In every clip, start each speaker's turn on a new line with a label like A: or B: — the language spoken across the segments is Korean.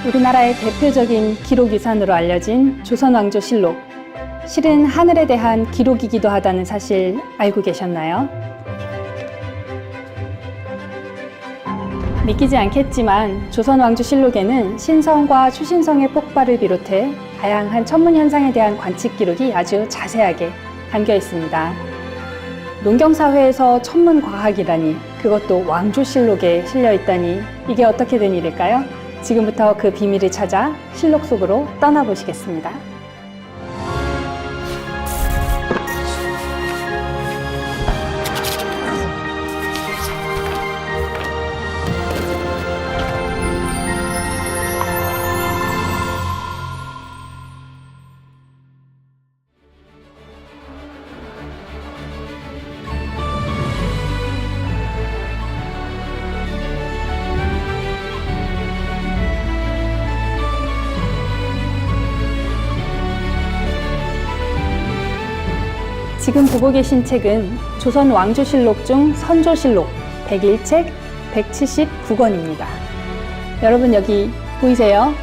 A: 우리나라의 대표적인 기록유산으로 알려진 조선왕조실록. 실은 하늘에 대한 기록이기도 하다는 사실 알고 계셨나요? 믿기지 않겠지만 조선왕조실록에는 신성과 초신성의 폭발을 비롯해 다양한 천문 현상에 대한 관측 기록이 아주 자세하게 담겨 있습니다. 농경사회에서 천문과학이라니, 그것도 왕조실록에 실려 있다니, 이게 어떻게 된 일일까요? 지금부터 그 비밀을 찾아 실록 속으로 떠나보시겠습니다. 지금 보고 계신 책은 조선 왕조실록 중 선조실록 101책 179권입니다. 여러분 여기 보이세요?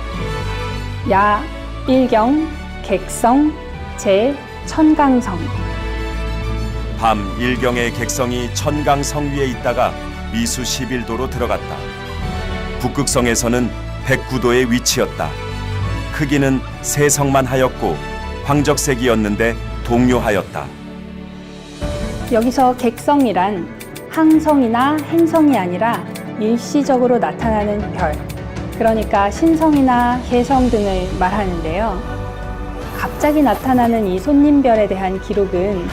A: 야, 일경, 객성, 제, 천강성.
B: 밤 일경의 객성이 천강성 위에 있다가 미수 11도로 들어갔다. 북극성에서는 109도에 위치였다. 크기는 세성만 하였고 황적색이었는데 동요하였다.
A: 여기서 객성이란 항성이나 행성이 아니라 일시적으로 나타나는 별, 그러니까 신성이나 혜성 등을 말하는데요. 갑자기 나타나는 이 손님별에 대한 기록은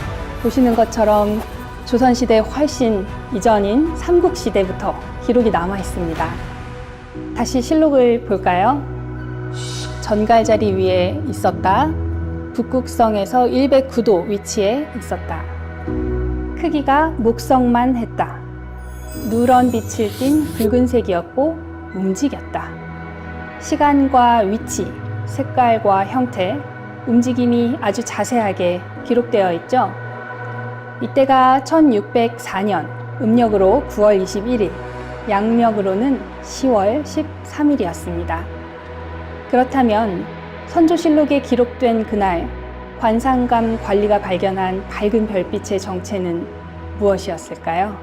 A: 보시는 것처럼 조선시대 훨씬 이전인 삼국시대부터 기록이 남아 있습니다. 다시 실록을 볼까요? 전갈자리 위에 있었다. 북극성에서 109도 위치에 있었다. 크기가 목성만 했다. 누런 빛을 띤 붉은색이었고 움직였다. 시간과 위치, 색깔과 형태, 움직임이 아주 자세하게 기록되어 있죠. 이때가 1604년, 음력으로 9월 21일, 양력으로는 10월 13일이었습니다. 그렇다면 선조실록에 기록된 그날 관상감 관리가 발견한 밝은 별빛의 정체는 무엇이었을까요?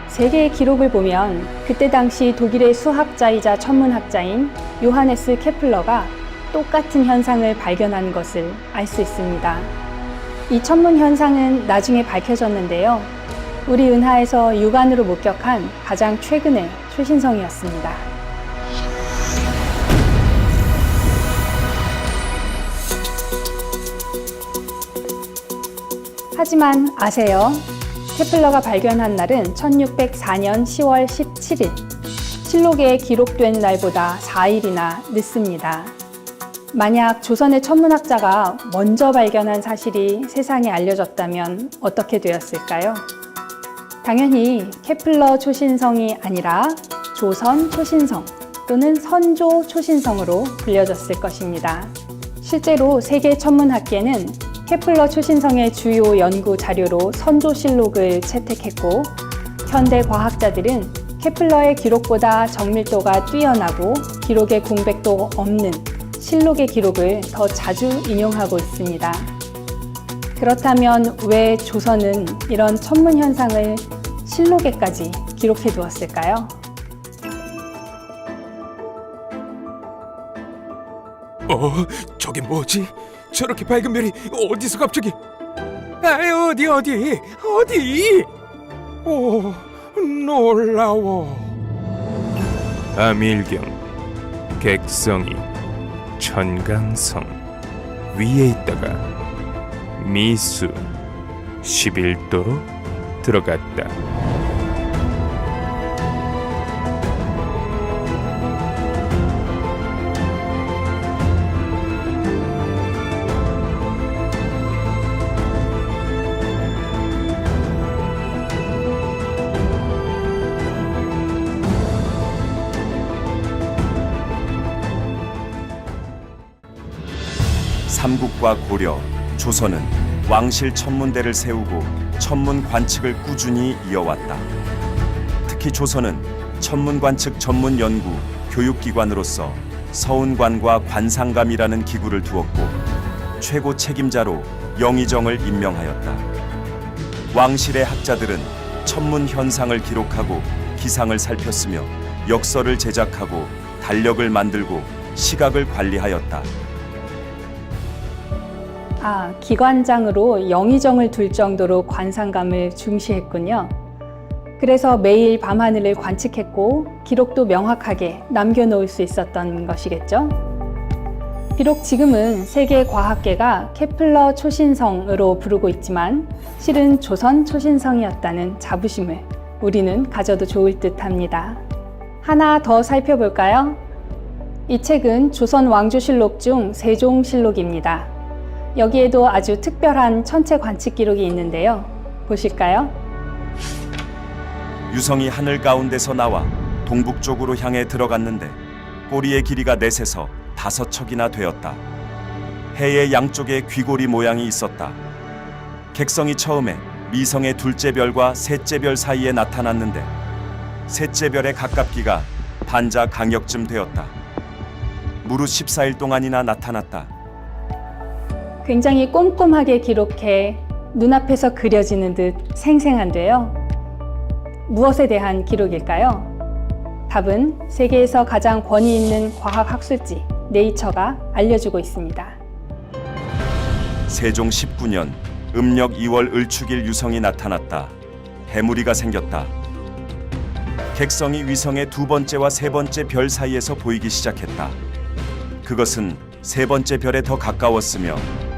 A: 세계의 기록을 보면 그때 당시 독일의 수학자이자 천문학자인 요하네스 케플러가 똑같은 현상을 발견한 것을 알 수 있습니다. 이 천문 현상은 나중에 밝혀졌는데요. 우리 은하에서 육안으로 목격한 가장 최근의 초신성이었습니다. 하지만 아세요? 케플러가 발견한 날은 1604년 10월 17일. 실록에 기록된 날보다 4일이나 늦습니다. 만약 조선의 천문학자가 먼저 발견한 사실이 세상에 알려졌다면 어떻게 되었을까요? 당연히 케플러 초신성이 아니라 조선 초신성 또는 선조 초신성으로 불려졌을 것입니다. 실제로 세계 천문학계는 케플러 초신성의 주요 연구 자료로 선조실록을 채택했고, 현대 과학자들은 케플러의 기록보다 정밀도가 뛰어나고 기록의 공백도 없는 실록의 기록을 더 자주 인용하고 있습니다. 그렇다면 왜 조선은 이런 천문 현상을 실록에까지 기록해 두었을까요?
C: 저게 뭐지? 저렇게 밝은 별이 어디서 갑자기? 아, 어디? 오, 놀라워.
D: 밤일경, 객성이 천강성 위에 있다가 미수 11도로 들어갔다.
B: 삼국과 고려, 조선은 왕실 천문대를 세우고 천문 관측을 꾸준히 이어왔다. 특히 조선은 천문 관측 전문 연구, 교육기관으로서 서운관과 관상감이라는 기구를 두었고 최고 책임자로 영의정을 임명하였다. 왕실의 학자들은 천문 현상을 기록하고 기상을 살폈으며 역설을 제작하고 달력을 만들고 시각을 관리하였다.
A: 기관장으로 영의정을 둘 정도로 관상감을 중시했군요. 그래서 매일 밤하늘을 관측했고 기록도 명확하게 남겨놓을 수 있었던 것이겠죠. 비록 지금은 세계 과학계가 케플러 초신성으로 부르고 있지만 실은 조선 초신성이었다는 자부심을 우리는 가져도 좋을 듯합니다. 하나 더 살펴볼까요? 이 책은 조선 왕조실록 중 세종실록입니다. 여기에도 아주 특별한 천체 관측 기록이 있는데요. 보실까요?
B: 유성이 하늘 가운데서 나와 동북쪽으로 향해 들어갔는데 꼬리의 길이가 넷에서 5척이나 되었다. 해의 양쪽에 귀고리 모양이 있었다. 객성이 처음에 미성의 둘째 별과 셋째 별 사이에 나타났는데 셋째 별의 가깝기가 반자 강역쯤 되었다. 무릇 14일 동안이나 나타났다.
A: 굉장히 꼼꼼하게 기록해 눈앞에서 그려지는 듯 생생한데요. 무엇에 대한 기록일까요? 답은 세계에서 가장 권위 있는 과학 학술지 네이처가 알려주고 있습니다.
B: 세종 19년 음력 2월 을축일 유성이 나타났다. 해무리가 생겼다. 객성이 위성의 두 번째와 세 번째 별 사이에서 보이기 시작했다. 그것은 세 번째 별에 더 가까웠으며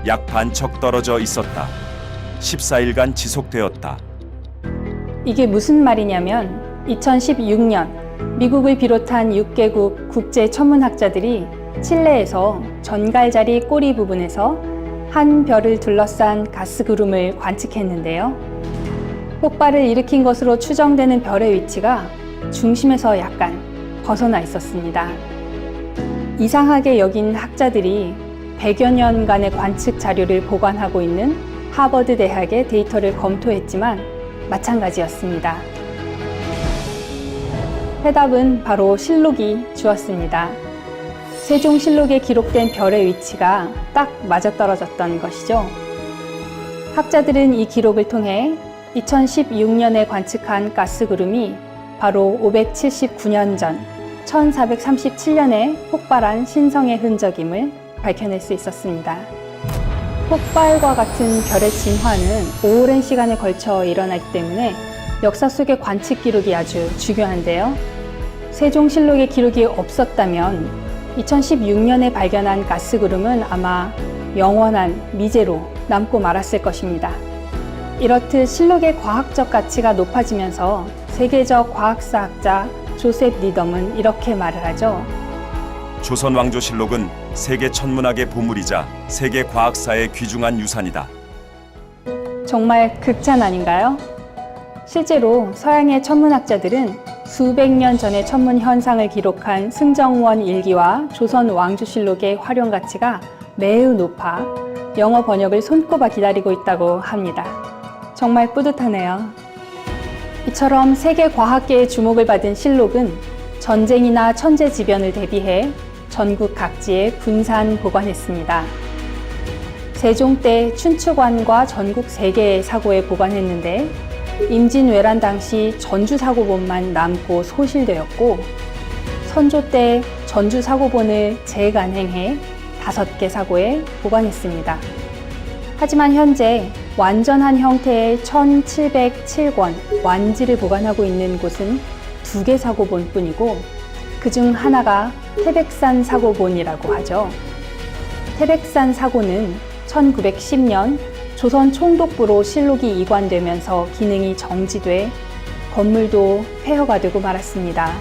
B: 약 반척 떨어져 있었다. 14일간 지속되었다.
A: 이게 무슨 말이냐면 2016년 미국을 비롯한 6개국 국제 천문학자들이 칠레에서 전갈자리 꼬리 부분에서 한 별을 둘러싼 가스 구름을 관측했는데요. 폭발을 일으킨 것으로 추정되는 별의 위치가 중심에서 약간 벗어나 있었습니다. 이상하게 여긴 학자들이 100여 년간의 관측 자료를 보관하고 있는 하버드 대학의 데이터를 검토했지만 마찬가지였습니다. 해답은 바로 실록이 주었습니다. 세종실록에 기록된 별의 위치가 딱 맞아떨어졌던 것이죠. 학자들은 이 기록을 통해 2016년에 관측한 가스구름이 바로 579년 전 1437년에 폭발한 신성의 흔적임을 밝혀낼 수 있었습니다. 폭발과 같은 별의 진화는 오랜 시간에 걸쳐 일어나기 때문에 역사 속의 관측 기록이 아주 중요한데요. 세종실록에 기록이 없었다면 2016년에 발견한 가스구름은 아마 영원한 미제로 남고 말았을 것입니다. 이렇듯 실록의 과학적 가치가 높아지면서 세계적 과학사학자 조셉 니덤은 이렇게 말을 하죠.
B: 조선 왕조실록은 세계 천문학의 보물이자 세계 과학사의 귀중한 유산이다.
A: 정말 극찬 아닌가요? 실제로 서양의 천문학자들은 수백 년 전의 천문 현상을 기록한 승정원 일기와 조선 왕조실록의 활용 가치가 매우 높아 영어 번역을 손꼽아 기다리고 있다고 합니다. 정말 뿌듯하네요. 이처럼 세계 과학계의 주목을 받은 실록은 전쟁이나 천재지변을 대비해 전국 각지에 분산 보관했습니다. 세종 때 춘추관과 전국 3개의 사고에 보관했는데 임진왜란 당시 전주사고본만 남고 소실되었고 선조 때 전주사고본을 재간행해 5개 사고에 보관했습니다. 하지만 현재 완전한 형태의 1707권 완지를 보관하고 있는 곳은 2개 사고본 뿐이고 그중 하나가 태백산 사고본이라고 하죠. 태백산 사고는 1910년 조선 총독부로 실록이 이관되면서 기능이 정지돼 건물도 폐허가 되고 말았습니다.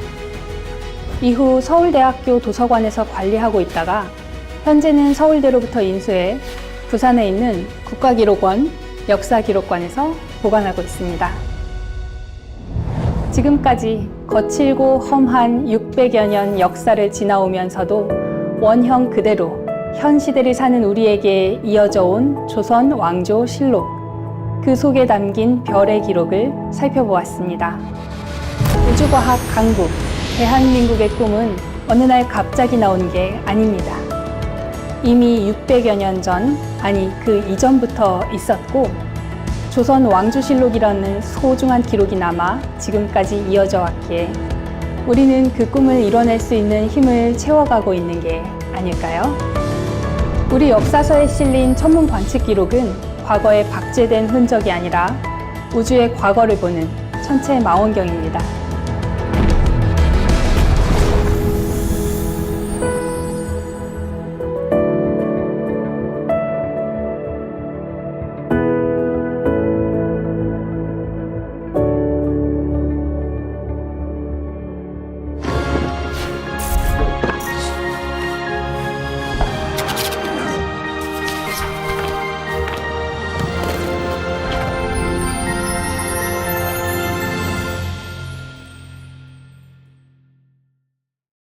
A: 이후 서울대학교 도서관에서 관리하고 있다가 현재는 서울대로부터 인수해 부산에 있는 국가기록원 역사기록관에서 보관하고 있습니다. 지금까지 거칠고 험한 600여 년 역사를 지나오면서도 원형 그대로 현 시대를 사는 우리에게 이어져 온 조선 왕조 실록, 그 속에 담긴 별의 기록을 살펴보았습니다. 우주과학 강국, 대한민국의 꿈은 어느 날 갑자기 나온 게 아닙니다. 이미 600여 년 전, 아니 그 이전부터 있었고 조선 왕조실록이라는 소중한 기록이 남아 지금까지 이어져 왔기에 우리는 그 꿈을 이뤄낼 수 있는 힘을 채워가고 있는 게 아닐까요? 우리 역사서에 실린 천문 관측 기록은 과거에 박제된 흔적이 아니라 우주의 과거를 보는 천체 망원경입니다.